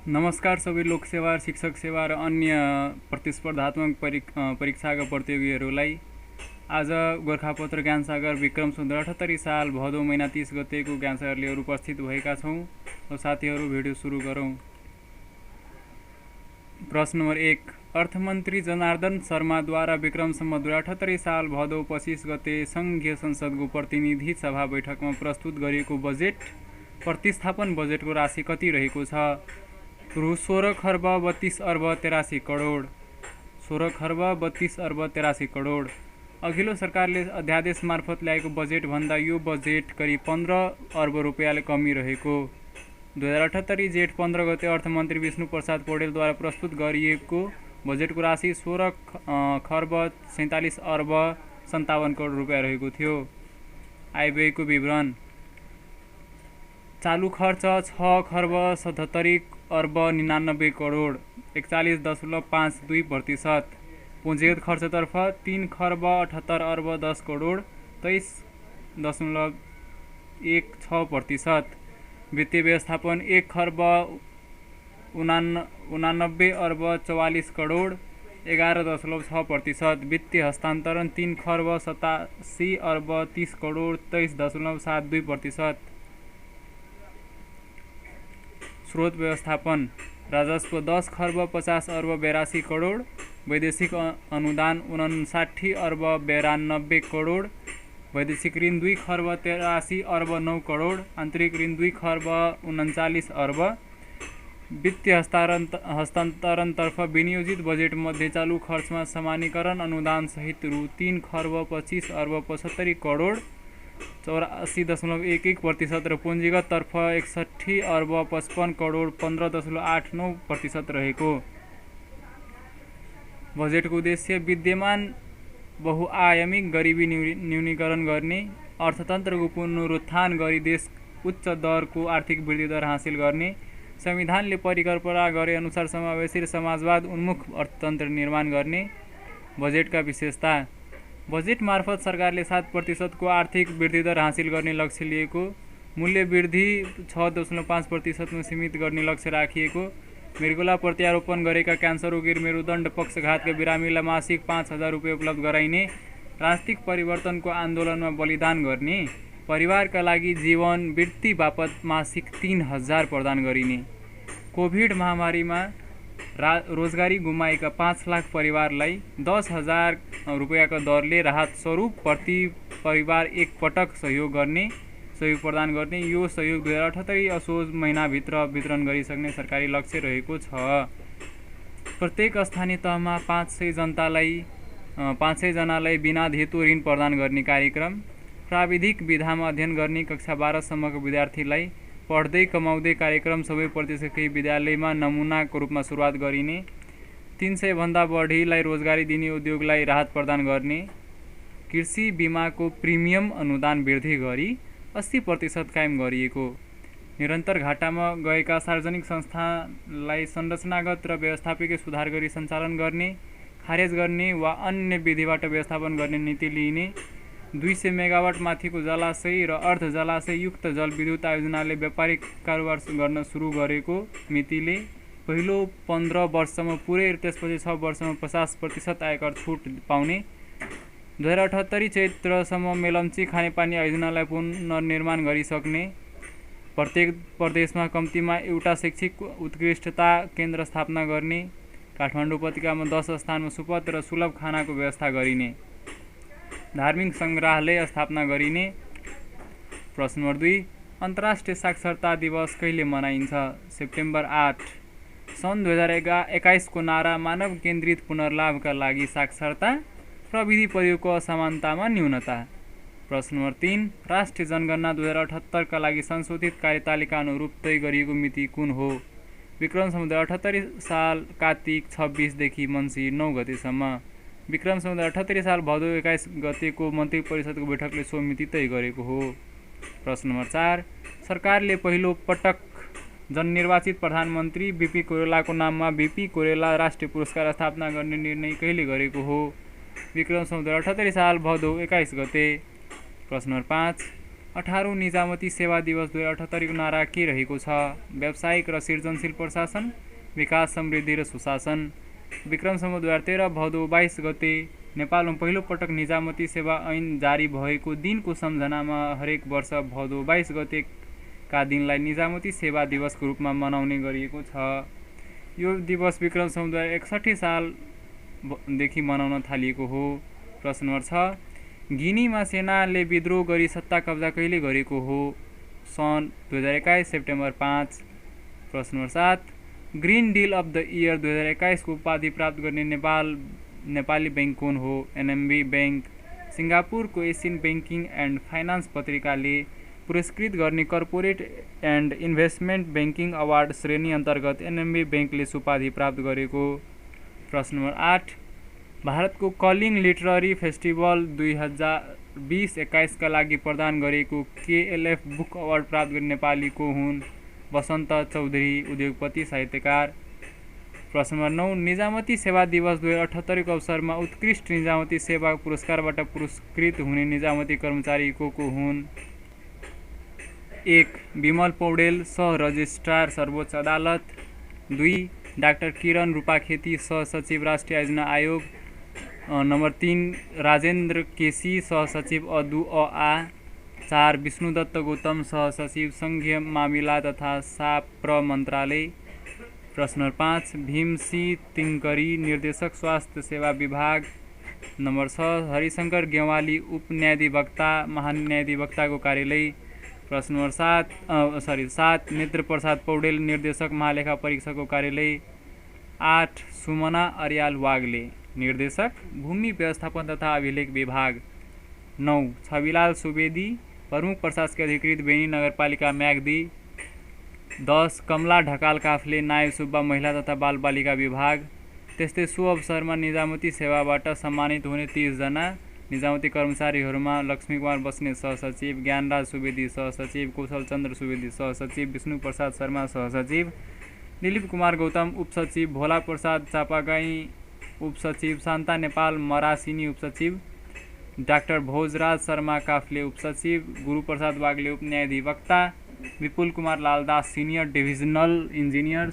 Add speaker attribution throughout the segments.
Speaker 1: नमस्कार सबै लोकसेवा, शिक्षक सेवा र अन्य प्रतिस्पर्धात्मक परीक्षाका प्रतियोगीहरूलाई। आज गोरखापत्र ज्ञानसागर विक्रम 78 साल भदौ महिना 30 गतेको ज्ञानसागरले उपस्थित भएका छौँ र साथीहरू भिडियो सुरु गरौँ। प्रश्न नम्बर 1। अर्थमन्त्री जनार्दन शर्माद्वारा विक्रम सम्वत 78 साल भदौ 25 गते सङ्घीय संसदको प्रतिनिधि सभा बैठकमा प्रस्तुत गरिएको बजेट प्रतिस्थापन बजेटको राशि कति रहेको छ? रु 16 खर्ब 32 अर्ब 83 करोड। 16 खर्ब 32 अर्ब 83 करोड। अघिल्लो सरकारले अध्यादेश मार्फत ल्याएको बजेटभन्दा यो बजेट करिब 15 अर्ब रुपियाँले कमी रहेको। 2078 जेठ 15 गते अर्थमन्त्री विष्णु प्रसाद पौडेलद्वारा प्रस्तुत गरिएको बजेटको राशि 16 खर्ब 47 अर्ब 57 करोड रुपियाँ रहेको थियो। आयव्ययको विवरण। चालू खर्च 6 खर्ब 77 अर्ब 99 करोड 41.52%। पुँजीगत खर्चतर्फ 3 खर्ब 78 अर्ब 10 करोड 23.16%। वित्तीय व्यवस्थापन 1 खर्ब 89 अर्ब 44 करोड 11.6%। वित्तीय हस्तान्तरण 3 खर्ब 87 अर्ब 30 करोड 23.72%। स्रोत व्यवस्थापन। राजस्व 10 खर्ब 50 अर्ब 82 करोड। वैदेशिक अनुदान 59 अर्ब 92 करोड। वैदेशिक ऋण 2 खर्ब 83 अर्ब 9 करोड। आन्तरिक ऋण 2 खर्ब 39 अर्ब। वित्तीय हस्तान्तरणतर्फ विनियोजित बजेटमध्ये चालू खर्चमा समानीकरण अनुदान सहित रु 3 खर्ब 25 अर्ब 75 करोड 84.11% र पुँजीगत तर्फ 61 अर्ब 55 करोड 15.89% रहेको। बजेटको उद्देश्य विद्यमान बहुआयामिक गरिबी न्यूनीकरण गर्ने, अर्थतन्त्रको पुनरुत्थान गरी देश उच्च दरको आर्थिक वृद्धि दर हासिल गर्ने, संविधानले परिकल्पना गरे अनुसार समावेशी र समाजवाद उन्मुख अर्थतन्त्र निर्माण गर्ने। बजेटका विशेषता। बजेट मार्फत सरकारले 7% को आर्थिक वृद्धि दर हासिल गर्ने लक्ष्य लिएको। मूल्य वृद्धि 6.5% मा सीमित गर्ने लक्ष्य राखिएको। मृगौला प्रत्यारोपण गरेका क्यान्सर रोगी, मेरुदण्ड पक्षघातका बिरामीलाई मासिक 5,000 रुपियाँ उपलब्ध गराइने। राजनीतिक परिवर्तनको आन्दोलनमा बलिदान गर्ने। परिवारका लागि जीवन वृत्ति बापत मासिक 3,000 प्रदान गरिने। कोभिड महामारीमा रोजगारी गुमाएका 5 लाख परिवारलाई 10,000 रुपियाँका दरले राहत स्वरूप प्रति परिवार एक पटक सहयोग प्रदान गर्ने। यो सहयोग 2078 असोज महिनाभित्र वितरण गरिसक्ने सरकारी लक्ष्य रहेको छ। प्रत्येक स्थानीय तहमा 500 जनालाई बिना धेतु ऋण प्रदान गर्ने कार्यक्रम। प्राविधिक विधामा अध्ययन गर्ने कक्षा 12 सम्मको विद्यार्थीलाई पढ्दै कमाउँदै कार्यक्रम सबै प्रतिशतकै विद्यालयमा नमुनाको रूपमा सुरुवात गरिने। 300 भन्दा बढीलाई रोजगारी दिने उद्योगलाई राहत प्रदान गर्ने। कृषि बीमाको प्रिमियम अनुदान वृद्धि गरी 80% कायम गरिएको। निरन्तर घाटामा गएका सार्वजनिक संस्थालाई संरचनागत र व्यवस्थापकीय सुधार गरी सञ्चालन गर्ने, खारेज गर्ने वा अन्य विधिबाट व्यवस्थापन गर्ने नीति लिइने। 200 मेगावाट माथिको जलाशय र अर्ध जलाशय युक्त जलविद्युत आयोजनाले व्यापारिक कारोबार गर्न सुरु गरेको मितिले पहिलो 15 वर्षमा पुरै र त्यसपछि 6 वर्षमा 50% आयकर छुट पाउने। 2078 चैत्रसम्म मेलम्ची खानेपानी आयोजनालाई पुनर्निर्माण गरिसक्ने। प्रत्येक प्रदेशमा कम्तीमा एउटा शैक्षिक उत्कृष्टता केन्द्र स्थापना गर्ने। काठमाडौँ उपत्यकामा 10 स्थानमा सुपथ र सुलभ खानाको व्यवस्था गरिने। धार्मिक सङ्ग्रहालय स्थापना गरिने। प्रश्न नम्बर 2। अन्तर्राष्ट्रिय साक्षरता दिवस कहिले मनाइन्छ? सेप्टेम्बर 8। सन् 2021 को नारा मानव केन्द्रित पुनर्लाभका लागि साक्षरता, प्रविधि प्रयोगको असमानतामा न्यूनता। प्रश्न नम्बर 3। राष्ट्रिय जनगणना 2078 का लागि संशोधित कार्यतालिका अनुरूप तय गरिएको मिति कुन हो? विक्रम सम्वत 78 साल कार्तिक 26 देखि मङ्सिर 9 गतेसम्म। विक्रम सम्वत 78 साल भदौ 21 गतेको मन्त्री परिषदको बैठकले सो मिति तय गरेको हो। प्रश्न नम्बर 4। सरकारले पहिलो पटक जननिर्वाचित प्रधानमन्त्री बीपी कोइरालाको नाममा बीपी कोइराला राष्ट्रिय पुरस्कार स्थापना गर्ने निर्णय कहिले गरेको हो? विक्रम सम्वत 78 साल भदौ 21 गते। प्रश्न नम्बर 5। 18औं निजामती सेवा दिवस 2078 को नारा के रहेको छ? व्यावसायिक र सृजनशील प्रशासन, विकास, समृद्धि र सुशासन। विक्रम सम्वत 2013 भदौ 22 गते नेपालमा पहिलो पटक निजामती सेवा ऐन जारी भएको दिनको सम्झनामा हरेक वर्ष भदौ 22 गतेका दिनलाई निजामती सेवा दिवसको रूपमा मनाउने गरिएको छ। यो दिवस विक्रम सम्वत 2061 सालदेखि मनाउन थालिएको हो। प्रश्न नम्बर 6, गिनीमा सेनाले विद्रोह गरी सत्ता कब्जा कहिले गरेको हो? सन् 2021 सेप्टेम्बर 5। प्रश्न number 7, green deal of the year 2021 को उपाधि प्राप्त गर्ने नेपाली बैंक कुन हो? NMB bank. सिङ्गापुरको एसियन बैंकिङ एन्ड फाइनान्स पत्रिकाले पुरस्कृत गर्ने corporate and investment banking award श्रेणी अन्तर्गत एनएमबी बैंकले उपाधि प्राप्त गरेको। प्रश्न नम्बर 8, भारतको कलिङ लिटररी फेस्टिभल 2020-21 का लागि प्रदान गरेको केएलएफ बुक अवार्ड प्राप्त गर्ने नेपाली को हुन्? वसन्त चौधरी, उद्योगपति, साहित्यकार। प्रश्न नम्बर 9, निजामती सेवा दिवस 2078 को अवसरमा उत्कृष्ट निजामती सेवा पुरस्कारबाट पुरस्कृत हुने निजामती कर्मचारी को हुन्? 1. विमल पौडेल, सह रजिस्ट्रार, सर्वोच्च अदालत। 2. डाक्टर किरण रूपाखेती, सहसचिव, राष्ट्रिय आयोजना आयोग। नम्बर 3, राजेन्द्र केसी, सहसचिव, अदुअ। 4. विष्णुदत्त गौतम, सहसचिव, सङ्घीय मामिला तथा साप्र मन्त्रालय। प्रश्न नम्बर 5, भीमसी तिङकरी, निर्देशक, स्वास्थ्य सेवा विभाग। नम्बर 6, हरिशङ्कर गेवाली, उपन्यायाधिवक्ता, महान्यायाधिवक्ताको कार्यालय। प्रश्न नम्बर 7, नेत्र प्रसाद पौडेल, निर्देशक, महालेखा परीक्षकको कार्यालय। 8, सुमना अर्याल वाग्ले, निर्देशक, भूमि व्यवस्थापन तथा अभिलेख विभाग। 9, छविलाल सुवेदी, प्रमुख प्रशासकीय अधिकृत, बेनी नगरपालिका, म्याग्दी। 10, कमला ढकाल काफले, नायब सुब्बा, महिला तथा बालबालिका विभाग। त्यस्तै सो अवसरमा निजामती सेवाबाट सम्मानित हुने 30 जना निजामती कर्मचारीहरूमा लक्ष्मीकुमार बस्नेत, सहसचिव, ज्ञानराज सुवेदी, सहसचिव, कौशलचन्द्र सुवेदी, सहसचिव, विष्णु प्रसाद शर्मा, सहसचिव, दिलीप कुमार गौतम, उपसचिव, भोला प्रसाद चापागाई, उपसचिव, शान्ता नेपाल मरासिनी, उपसचिव, डाक्टर भोजराज शर्मा काफले, उपसचिव, गुरुप्रसाद वाग्ले, उपन्यायाधिवक्ता, Bipul Kumar Laldas, senior divisional engineer,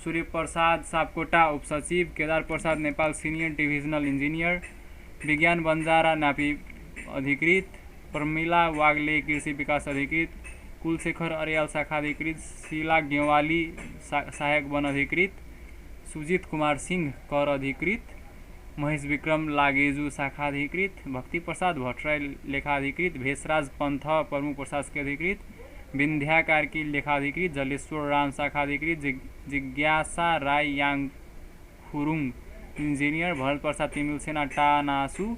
Speaker 1: Suryaprasad Sapkota, उपसचिव, Kedar Prasad Nepal, senior divisional engineer, Bigyan Banjara नापी अधिकृत, प्रमिला वाग्ले, कृषि विकास अधिकृत, कुलशेखर अर्याल, शाखा अधिकृत, शीला गेवाली, सहायक वन अधिकृत, सुजित कुमार सिंह, कर अधिकृत, महेश विक्रम लागेजु, शाखा अधिकृत, भक्ति प्रसाद भट्टराई, लेखा अधिकृत, भेषराज पन्थ, प्रमुख प्रशासकीय अधिकृत, विन्ध्या कार्की, लेखा अधिकृत, जलेश्वर राम, शाखा अधिकृत, जिज्ञासा राई याङ खुरुङ, इन्जिनियर, भरत प्रसाद तिमिल सेना, टानासु,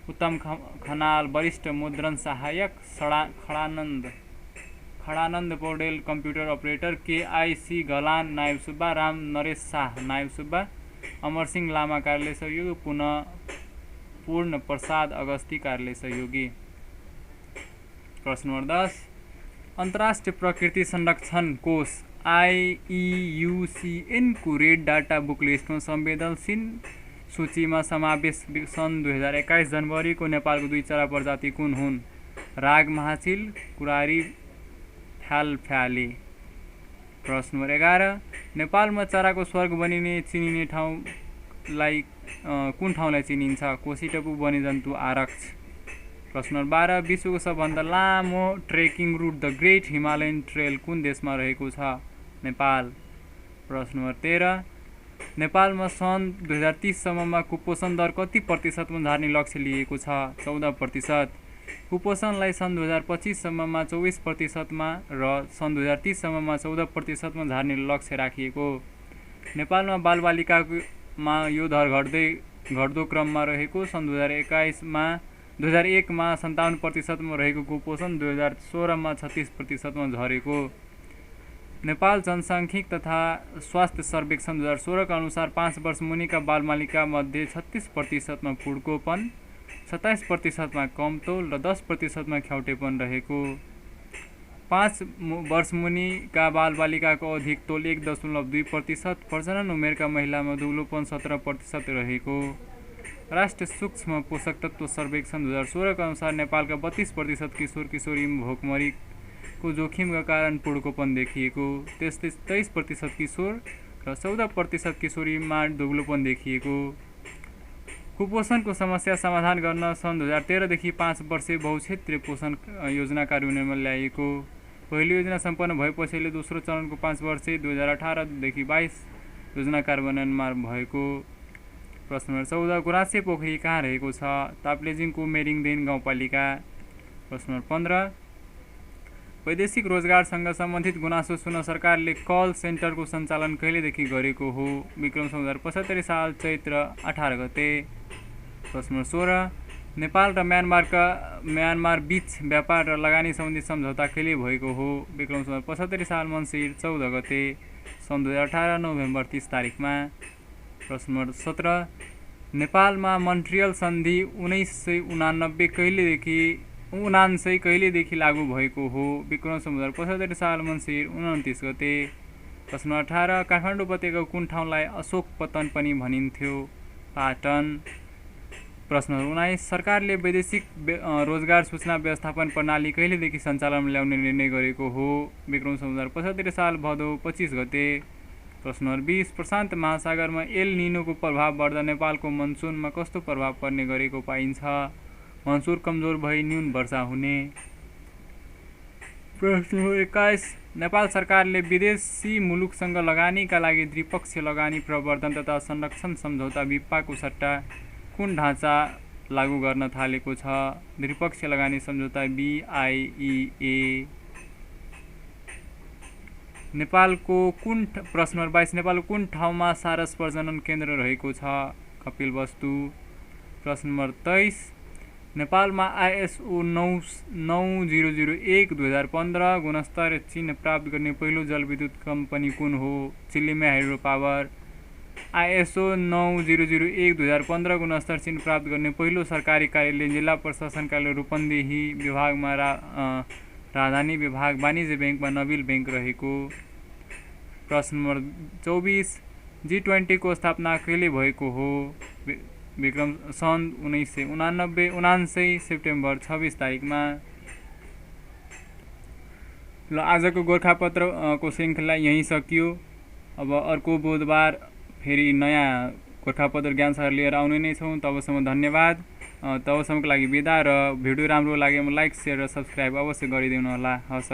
Speaker 1: उत्तम खनाल, वरिष्ठ मुद्रण सहायक, Khadananda Paudel, computer operator, KIC गलान, नायब सुब्बा, राम नरेश शाह, नायब सुब्बा, अमरसिंह लामा, कार्यालय सहयोगी, पूर्ण प्रसाद अगस्ती, कार्यालय सहयोगी। प्रश्न नम्बर 10, अन्तर्राष्ट्रिय प्रकृति संरक्षण कोष IUCN को रेड डाटा बुक लिस्टमा संवेदनशील सूचीमा समावेश सन् 2021 जनवरीको नेपालको 2 चरा प्रजाति कुन हुन्? राग महाचिल, कुरारी, फ्यालफ्याले। प्रश्न नम्बर 11, नेपालमा चराको स्वर्ग चिनिने ठाउँलाई कुन ठाउँलाई चिनिन्छ? कोसीटपु वन्यजन्तु आरक्ष। प्रश्न नम्बर 12, विश्वको सबभन्दा लामो trekking route the Great Himalayan Trail कुन देशमा रहेको छ? नेपाल। प्रश्न नम्बर 13, नेपालमा सन् 2030 सम्ममा कुपोषण दर कति प्रतिशतमा झार्ने लक्ष्य लिएको छ? 14%। कुपोषणलाई सन् 2025 सम्ममा 24%मा र सन् 2030 सम्ममा 14%मा झार्ने लक्ष्य राखिएको। नेपालमा बालबालिकामा यो दर घट्दो क्रममा रहेको। सन् 2001 मा 57%मा रहेको कुपोषण 2016 मा 36%मा झरेको। नेपाल जनसाङ्ख्यिक तथा स्वास्थ्य सर्वेक्षण 2016 का अनुसार 5 वर्ष मुनिका बालबालिका मध्ये 36%मा पुड्कोपन, 27%मा कमतौल र 10%मा ख्याउटेपन रहेको। 5 वर्ष मुनिका बालबालिकाको अधिक तौल 1.2%, प्रजनन उमेरका महिलामा दुब्लोपन 17% रहेको। राष्ट्रिय सूक्ष्म पोषक तत्व सर्वेक्षण 2016 का अनुसार नेपालका 32% किशोर किशोरीमा भोकमरीको जोखिमका कारण पुड्कोपन देखिएको, त्यस्तै 23% किशोर र 14% किशोरीमा दुब्लोपन देखिएको। कुपोषणको समस्या समाधान गर्न सन् 2013 देखि 5 वर्षे बहुक्षेत्रीय पोषण योजना कार्यान्वयनमा ल्याइएको। पहिलो योजना सम्पन्न भएपछिले दोस्रो चरणको 5 वर्षे 2018 देखि 22 योजना कार्यान्वयनमा भएको। प्रश्न नम्बर 14 गुराँसे पोखरी कहाँ रहेको छ? ताप्लेजुङको मेरिङदेन गाउँपालिका। प्रश्न नम्बर 15 वैदेशिक रोजगारसँग सम्बन्धित गुनासो सुन्न सरकारले कल सेन्टरको सञ्चालन कहिलेदेखि गरेको हो? विक्रम 2075 साल चैत्र 18 गते। प्रश्न नम्बर 16 नेपाल र म्यानमार बीच व्यापार र लगानी सम्बन्धी सम्झौता कहिले भएको हो? विक्रम 75 साल मङ्सिर 14 गते। सन् 2018 नोभेम्बर 30 तारिकमा। प्रश्न नम्बर 17 नेपालमा मन्ट्रियल सन्धि 1979 कहिलेदेखि लागू भएको हो? विक्रम 75 साल मङ्सिर 29 गते। प्रश्न 18 काठमाडौँ उपत्यकाको कुन ठाउँलाई अशोक पतन पनि भनिन्थ्यो? पाटन। प्रश्न 19 सरकारले वैदेशिक रोजगार सूचना व्यवस्थापन प्रणाली कहिलेदेखि सञ्चालनमा ल्याउने निर्णय गरेको हो? विक्रम 75 साल भदौ 25 गते। प्रश्न नम्बर 20 प्रशान्त महासागरमा एल निनोको प्रभाव बढ्दा नेपालको मनसुनमा कस्तो प्रभाव पर्ने गरेको पाइन्छ? मनसुन कमजोर भई न्यून वर्षा हुने। प्रश्न नम्बर 21 नेपाल सरकारले विदेशी मुलुकसँग लगानीका लागि द्विपक्षीय लगानी प्रवर्धन तथा संरक्षण सम्झौता विपाको सट्टा कुन ढाँचा लागू गर्न थालेको छ? द्विपक्षीय लगानी सम्झौता BIEA। प्रश्न नम्बर 22 नेपालको कुन ठाउँमा सारस प्रजनन केन्द्र रहेको छ? कपिलवस्तु। प्रश्न नम्बर 23 नेपालमा ISO 9001 2015 गुणस्तर चिन्ह प्राप्त गर्ने पहिलो जलविद्युत कम्पनी कुन हो? चिल्लीमे हाइड्रो पावर। ISO 9001 2015 गुणस्तर चिन्ह प्राप्त गर्ने पहिलो सरकारी कार्यालय जिल्ला प्रशासन कार्यालय रूपन्देही विभागमा राजधानी विभाग वाणिज्य ब्याङ्कमा नबिल ब्याङ्क रहेको। प्रश्न नम्बर 24 G20 को स्थापना कहिले भएको हो? विक्रम सन् 1979 सेप्टेम्बर 26 तारिकमा। ल आजको गोर्खापत्रको श्रृङ्खला यहीँ सकियो। अब अर्को बुधबार फेरि नयाँ गोर्खापत्र ज्ञानसागर लिएर आउने नै छौँ। तबसम्म धन्यवाद। तबसम्मको लागि बिदा र भिडियो राम्रो लागेमा लाइक, सेयर र सब्सक्राइब अवश्य गरिदिनु होला। हस्।